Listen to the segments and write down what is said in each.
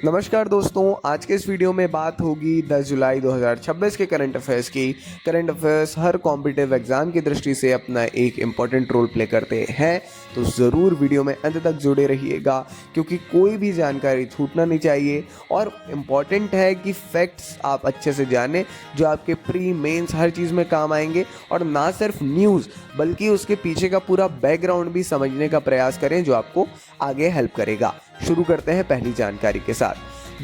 नमस्कार दोस्तों, आज के इस वीडियो में बात होगी 10 जुलाई 2026 के करंट अफेयर्स की। करंट अफेयर्स हर कॉम्पिटिटिव एग्जाम की दृष्टि से अपना एक इम्पॉर्टेंट रोल प्ले करते हैं, तो ज़रूर वीडियो में अंत तक जुड़े रहिएगा क्योंकि कोई भी जानकारी छूटना नहीं चाहिए। और इम्पॉर्टेंट है कि फैक्ट्स आप अच्छे से जानें जो आपके प्री मेंस हर चीज़ में काम आएंगे, और ना सिर्फ न्यूज़ बल्कि उसके पीछे का पूरा बैकग्राउंड भी समझने का प्रयास करें जो आपको आगे हेल्प करेगा। शुरू करते हैं पहली जानकारी के साथ।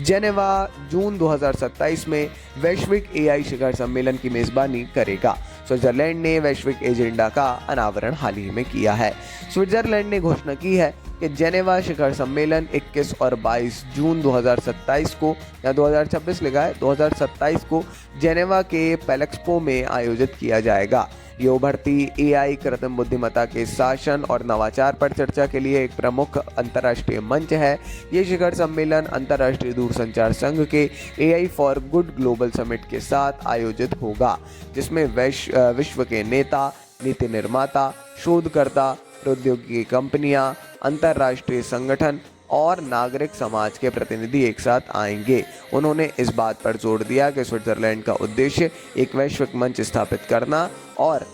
जेनेवा जून 2027 में वैश्विक एआई शिखर सम्मेलन की मेजबानी करेगा। स्विट्जरलैंड ने वैश्विक एजेंडा का अनावरण हाल ही में किया है। स्विट्जरलैंड ने घोषणा की है कि जेनेवा शिखर सम्मेलन 21 और 22 जून 2027 को, या 2026 लिखा है, 2027 को जेनेवा के पेलेक्सपो में आयोजित किया जाएगा। ये उभरती एआई, कृत्रिम बुद्धिमत्ता के शासन और नवाचार पर चर्चा के लिए एक प्रमुख अंतर्राष्ट्रीय मंच है। ये शिखर सम्मेलन अंतर्राष्ट्रीय दूरसंचार संघ के AI for good global summit के साथ आयोजित होगा, जिसमें विश्व के नेता, नीति निर्माता, शोधकर्ता, प्रौद्योगिकी कंपनियां, अंतर्राष्ट्रीय संगठन और नागरिक समाज के प्रतिनिधि एक साथ आएंगे। उन्होंने इस बात पर जोर दिया कि स्विट्जरलैंड का उद्देश्य एक वैश्विक मंच स्थापित करना और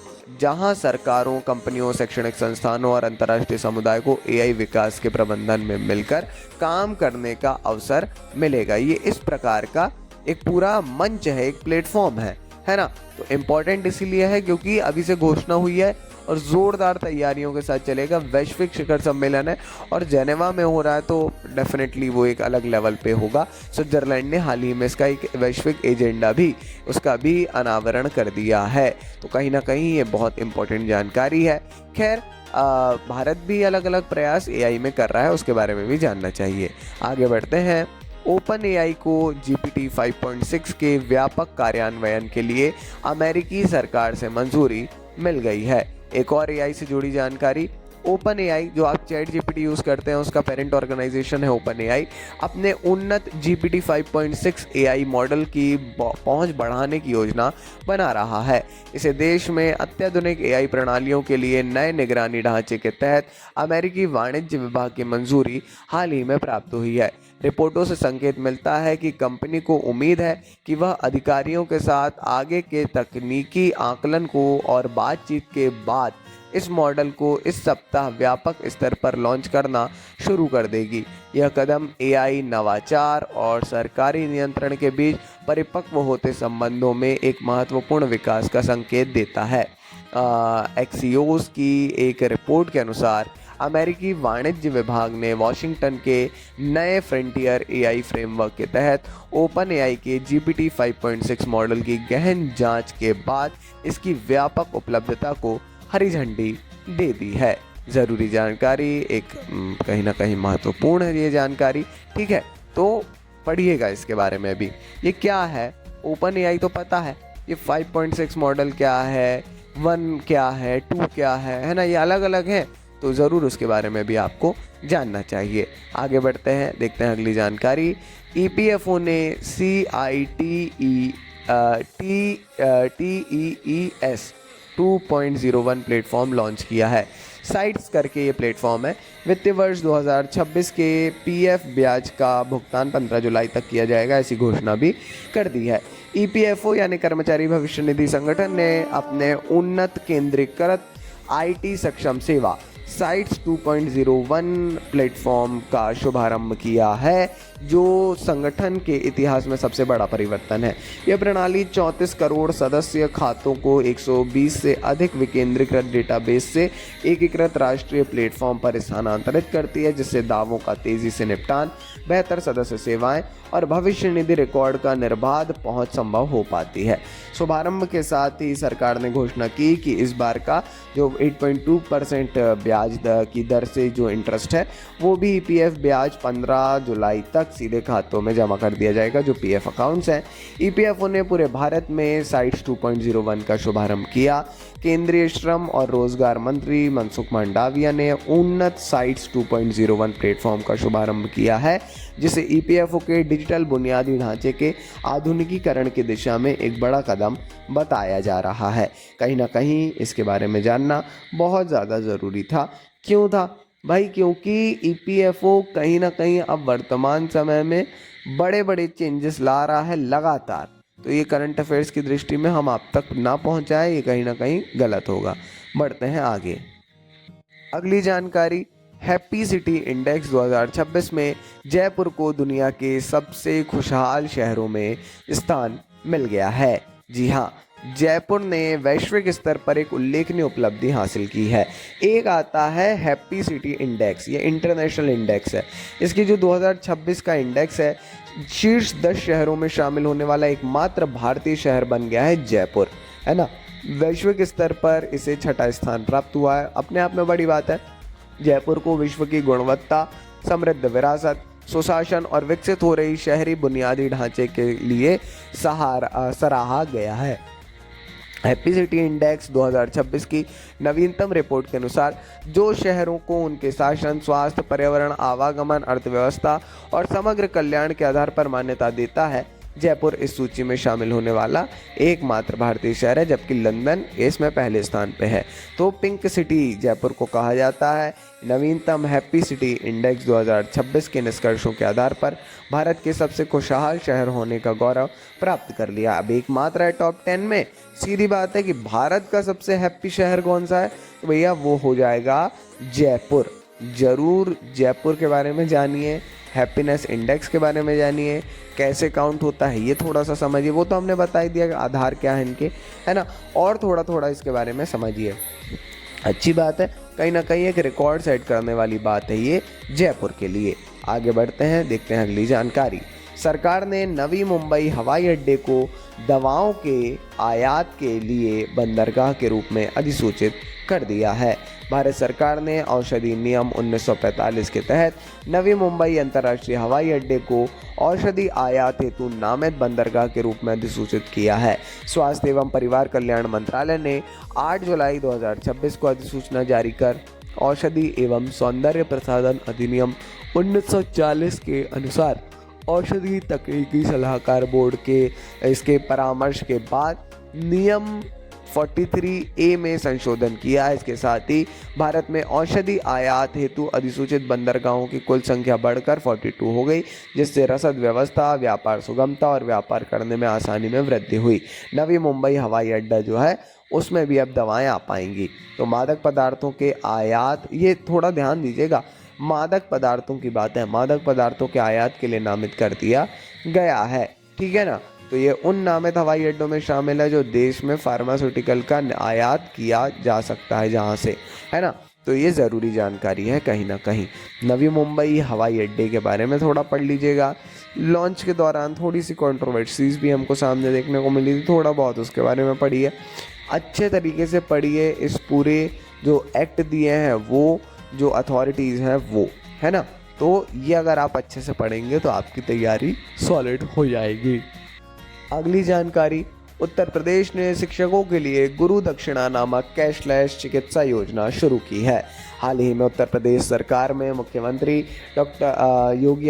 जहां सरकारों, कंपनियों, शैक्षणिक संस्थानों और अंतर्राष्ट्रीय समुदाय को एआई विकास के प्रबंधन में मिलकर काम करने का अवसर मिलेगा। ये इस प्रकार का एक पूरा मंच है, एक प्लेटफॉर्म है ना। तो इम्पोर्टेंट इसीलिए है क्योंकि अभी से घोषणा हुई है और ज़ोरदार तैयारियों के साथ चलेगा। वैश्विक शिखर सम्मेलन है और जेनेवा में हो रहा है, तो डेफिनेटली वो एक अलग लेवल पे होगा। स्विट्जरलैंड ने हाल ही में इसका एक वैश्विक एजेंडा भी, उसका भी अनावरण कर दिया है। तो कहीं ना कहीं ये बहुत इंपॉर्टेंट जानकारी है। खैर, भारत भी अलग अलग प्रयास एआई में कर रहा है, उसके बारे में भी जानना चाहिए। आगे बढ़ते हैं। ओपन एआई को GPT 5.6 के व्यापक कार्यान्वयन के लिए अमेरिकी सरकार से मंजूरी मिल गई है। एक और एआई से जुड़ी जानकारी। ओपन एआई, जो आप चैट जीपीटी यूज़ करते हैं, उसका पेरेंट ऑर्गेनाइजेशन है ओपन एआई, अपने उन्नत GPT 5.6 एआई मॉडल की पहुंच बढ़ाने की योजना बना रहा है। इसे देश में अत्याधुनिक एआई प्रणालियों के लिए नए निगरानी ढांचे के तहत अमेरिकी वाणिज्य विभाग की मंजूरी हाल ही में प्राप्त हुई है। रिपोर्टों से संकेत मिलता है कि कंपनी को उम्मीद है कि वह अधिकारियों के साथ आगे के तकनीकी आकलन को और बातचीत के बाद इस मॉडल को इस सप्ताह व्यापक स्तर पर लॉन्च करना शुरू कर देगी। यह कदम एआई, नवाचार और सरकारी नियंत्रण के बीच परिपक्व होते संबंधों में एक महत्वपूर्ण विकास का संकेत देता है। एक्सियोस की एक रिपोर्ट के अनुसार अमेरिकी वाणिज्य विभाग ने वॉशिंगटन के नए फ्रंटियर एआई फ्रेमवर्क के तहत ओपन एआई के GPT 5.6 मॉडल की गहन जांच के बाद इसकी व्यापक उपलब्धता को हरी झंडी दे दी है। ज़रूरी जानकारी, एक कहीं ना कहीं महत्वपूर्ण है ये जानकारी, ठीक है, तो पढ़िएगा इसके बारे में भी। ये क्या है ओपन एआई तो पता है, ये 5.6 मॉडल क्या है, 1 क्या है, 2 क्या है ना, ये अलग अलग हैं, तो ज़रूर उसके बारे में भी आपको जानना चाहिए। आगे बढ़ते हैं, देखते हैं अगली जानकारी। EPFO ने CITES 2.01 प्लेटफॉर्म लॉन्च किया है। साइट्स करके ये प्लेटफॉर्म है। वित्तीय वर्ष 2026 के PF ब्याज का भुगतान 15 जुलाई तक किया जाएगा, ऐसी घोषणा भी कर दी है। EPFO यानी कर्मचारी भविष्य निधि संगठन ने अपने उन्नत केंद्रीकृत IT सक्षम सेवा साइट्स 2.01 प्लेटफॉर्म का शुभारंभ किया है, जो संगठन के इतिहास में सबसे बड़ा परिवर्तन है। यह प्रणाली 34 करोड़ सदस्य खातों को 120 से अधिक विकेंद्रीकृत डेटाबेस से एकीकृत राष्ट्रीय प्लेटफॉर्म पर स्थानांतरित करती है, जिससे दावों का तेजी से निपटान, बेहतर सदस्य सेवाएं और भविष्य निधि रिकॉर्ड का निर्बाध पहुंच संभव हो पाती है। शुभारंभ के साथ ही सरकार ने घोषणा की कि इस बार का जो 8.2% ब्याज की दर से जो इंटरेस्ट है, वो भी EPF ब्याज 15 जुलाई तक सीधे खातों में जमा कर दिया जाएगा, जो PF अकाउंट्स हैं। EPFO ने पूरे भारत में साइट्स 2.01 का शुभारंभ किया। केंद्रीय श्रम और रोजगार मंत्री मनसुख मांडविया ने उन्नत साइट्स 2.01 प्लेटफॉर्म का शुभारंभ किया है, जिसे EPFO के डिजिटल बुनियादी ढांचे के आधुनिकीकरण की दिशा में एक बड़ा कदम बताया जा रहा है। कहीं ना कहीं इसके बारे में जानना बहुत ज़्यादा ज़रूरी था। क्यों था? भाई, क्योंकि ईपीएफओ कहीं ना कहीं अब वर्तमान समय में बड़े बड़े चेंजेस ला रहा है लगातार। तो ये करंट अफेयर्स की दृष्टि में हम आप तक ना पहुंचाए, ये कहीं ना कहीं गलत होगा। बढ़ते हैं आगे। अगली जानकारी, हैप्पी सिटी इंडेक्स 2026 में जयपुर को दुनिया के सबसे खुशहाल शहरों में स्थान मिल गया है। जी हाँ, जयपुर ने वैश्विक स्तर पर एक उल्लेखनीय उपलब्धि हासिल की है। एक आता है हैप्पी सिटी इंडेक्स, ये इंटरनेशनल इंडेक्स है। इसकी जो 2026 का इंडेक्स है, शीर्ष 10 शहरों में शामिल होने वाला एकमात्र भारतीय शहर बन गया है जयपुर, है ना। वैश्विक स्तर पर इसे 6ठा स्थान प्राप्त हुआ है, अपने आप में बड़ी बात है। जयपुर को विश्व की गुणवत्ता, समृद्ध विरासत, सुशासन और विकसित हो रही शहरी बुनियादी ढांचे के लिए सराहा गया है। हैप्पी सिटी इंडेक्स 2026 की नवीनतम रिपोर्ट के अनुसार जो शहरों को उनके शासन, स्वास्थ्य, पर्यावरण, आवागमन, अर्थव्यवस्था और समग्र कल्याण के आधार पर मान्यता देता है, जयपुर इस सूची में शामिल होने वाला एकमात्र भारतीय शहर है, जबकि लंदन इसमें पहले स्थान पे है। तो पिंक सिटी जयपुर को कहा जाता है। नवीनतम हैप्पी सिटी इंडेक्स 2026 के निष्कर्षों के आधार पर भारत के सबसे खुशहाल शहर होने का गौरव प्राप्त कर लिया। अब एकमात्र है टॉप 10 में। सीधी बात है कि भारत का सबसे हैप्पी शहर कौन सा है, तो भैया वो हो जाएगा जयपुर। जरूर जयपुर के बारे में जानिए, हैप्पीनेस इंडेक्स के बारे में जानिए, कैसे काउंट होता है ये थोड़ा सा समझिए। वो तो हमने बता ही दिया कि आधार क्या है इनके, है ना। और थोड़ा थोड़ा इसके बारे में समझिए, अच्छी बात है। कहीं ना कहीं एक रिकॉर्ड सेट करने वाली बात है ये जयपुर के लिए। आगे बढ़ते हैं, देखते हैं अगली जानकारी। सरकार ने नवी मुंबई हवाई अड्डे को दवाओं के आयात के लिए बंदरगाह के रूप में अधिसूचित कर दिया है। भारत सरकार ने औषधि नियम 1945 के तहत नवी मुंबई अंतर्राष्ट्रीय हवाई अड्डे को औषधि आयात हेतु नामित बंदरगाह के रूप में अधिसूचित किया है। स्वास्थ्य एवं परिवार कल्याण मंत्रालय ने 8 जुलाई 2026 को अधिसूचना जारी कर औषधि एवं सौंदर्य प्रसाधन अधिनियम 1940 के अनुसार औषधि तकनीकी सलाहकार बोर्ड के इसके परामर्श के बाद नियम 43A में संशोधन किया है। इसके साथ ही भारत में औषधि आयात हेतु अधिसूचित बंदरगाहों की कुल संख्या बढ़कर 42 हो गई, जिससे रसद व्यवस्था, व्यापार सुगमता और व्यापार करने में आसानी में वृद्धि हुई। नवी मुंबई हवाई अड्डा जो है उसमें भी अब दवाएं आ पाएंगी। तो मादक पदार्थों के आयात, ये थोड़ा ध्यान दीजिएगा, मादक पदार्थों की बात है, मादक पदार्थों के आयात के लिए नामित कर दिया गया है, ठीक है ना। तो ये उन नामित हवाई अड्डों में शामिल है जो देश में फार्मास्यूटिकल का आयात किया जा सकता है जहाँ से, है ना। तो ये ज़रूरी जानकारी है कहीं ना कहीं। नवी मुंबई हवाई अड्डे के बारे में थोड़ा पढ़ लीजिएगा। लॉन्च के दौरान थोड़ी सी कंट्रोवर्सीज भी हमको सामने देखने को मिली थी, थोड़ा बहुत उसके बारे में पढ़िए, अच्छे तरीके से पढ़िए। इस पूरे जो एक्ट दिए हैं वो, जो अथॉरिटीज़ हैं वो, है ना। तो ये अगर आप अच्छे से पढ़ेंगे तो आपकी तैयारी सॉलिड हो जाएगी। अगली जानकारी, उत्तर प्रदेश ने शिक्षकों के लिए गुरु दक्षिणा नामक कैशलेस चिकित्सा योजना शुरू की है। हाल ही में उत्तर प्रदेश सरकार में मुख्यमंत्री योगी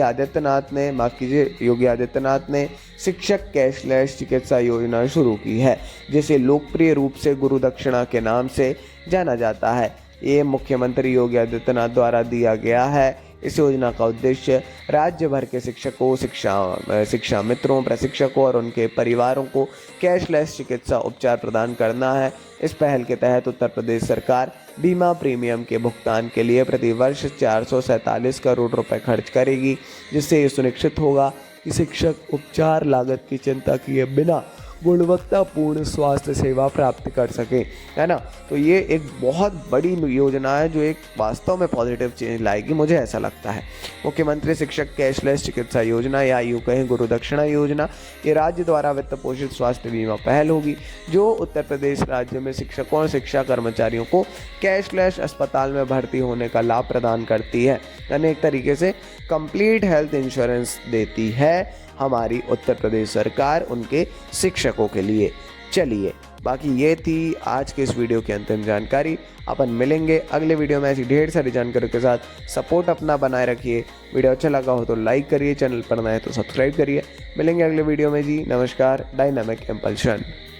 आदित्यनाथ ने शिक्षक कैशलेस चिकित्सा योजना शुरू की है, जिसे लोकप्रिय रूप से गुरु दक्षिणा के नाम से जाना जाता है। ये मुख्यमंत्री योगी आदित्यनाथ द्वारा दिया गया है। इस योजना का उद्देश्य राज्य भर के शिक्षकों, शिक्षा मित्रों, प्रशिक्षकों और उनके परिवारों को कैशलेस चिकित्सा उपचार प्रदान करना है। इस पहल के तहत उत्तर प्रदेश सरकार बीमा प्रीमियम के भुगतान के लिए प्रति वर्ष 447 करोड़ रुपए खर्च करेगी, जिससे ये सुनिश्चित होगा कि शिक्षक उपचार लागत की चिंता किए बिना गुणवत्तापूर्ण स्वास्थ्य सेवा प्राप्त कर सकें, है ना। तो ये एक बहुत बड़ी योजना है जो एक वास्तव में पॉजिटिव चेंज लाएगी, मुझे ऐसा लगता है। मुख्यमंत्री शिक्षक कैशलेस चिकित्सा योजना या यूँ कहें गुरु दक्षिणा योजना, ये राज्य द्वारा वित्त पोषित स्वास्थ्य बीमा पहल होगी जो उत्तर प्रदेश राज्य में शिक्षकों और शिक्षा कर्मचारियों को कैशलेस अस्पताल में भर्ती होने का लाभ प्रदान करती है। यानी एक तरीके से कंप्लीट हेल्थ इंश्योरेंस देती है हमारी उत्तर प्रदेश सरकार उनके शिक्षकों के लिए। चलिए, बाकी ये थी आज के इस वीडियो की अंतिम जानकारी। अपन मिलेंगे अगले वीडियो में ऐसी ढेर सारी जानकारी के साथ। सपोर्ट अपना बनाए रखिए। वीडियो अच्छा लगा हो तो लाइक करिए, चैनल पर नए तो सब्सक्राइब करिए। मिलेंगे अगले वीडियो में जी। नमस्कार। Dynamic impulsion.